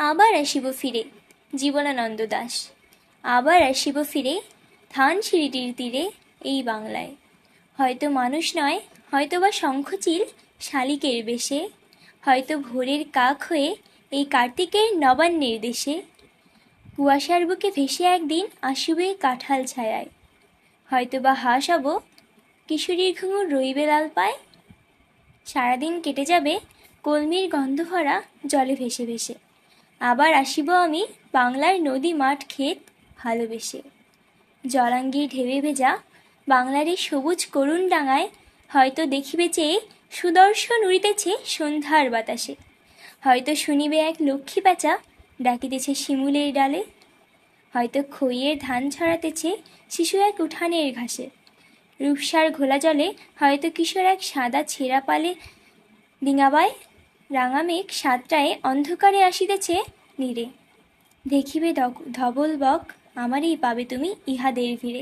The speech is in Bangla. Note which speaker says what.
Speaker 1: আবার আসিব ফিরে। জীবনানন্দ দাশ। আবার আসিব ফিরে ধানসিঁড়িটির তীরে এই বাংলায়। হয়তো মানুষ নয়, হয়তো বা শঙ্খচিল শালিকের বেশে, হয়তো ভোরের কাক হয়ে এই কার্তিকের নবান্নের দেশে। কুয়াশার বুকে ভেসে একদিন আসিবে কাঁঠাল ছায়ায়, হয়তো বা হাঁস হব কিশোরীর ঘুঙুর রইবে লাল পায়। সারাদিন কেটে যাবে কলমির গন্ধ ভরা জলে ভেসে ভেসে। আবার আসিব আমি বাংলার নদী মাঠ ক্ষেত ভালোবেসে। জলাঙ্গির ঢেউয়ে ভেজা বাংলার এই সবুজ করুণ ডাঙায় হয়তো দেখিবে চেয়ে সুদর্শন উড়িতেছে সন্ধ্যার বাতাসে। হয়তো শুনিবে এক লক্ষ্মী প্যাঁচা ডাকিতেছে শিমুলের ডালে, হয়তো খইয়ের ধান ছড়াতেছে শিশু এক উঠানের ঘাসে। রূপসার ঘোলা জলে হয়তো কিশোর এক সাদা ছেঁড়া পালে ডিঙাবায়। রাঙা মেঘ সাতটায় অন্ধকারে আসিতেছে নীরে, দেখিবে ধবল বক আমারই পাবে তুমি ইহাদের ভিড়ে।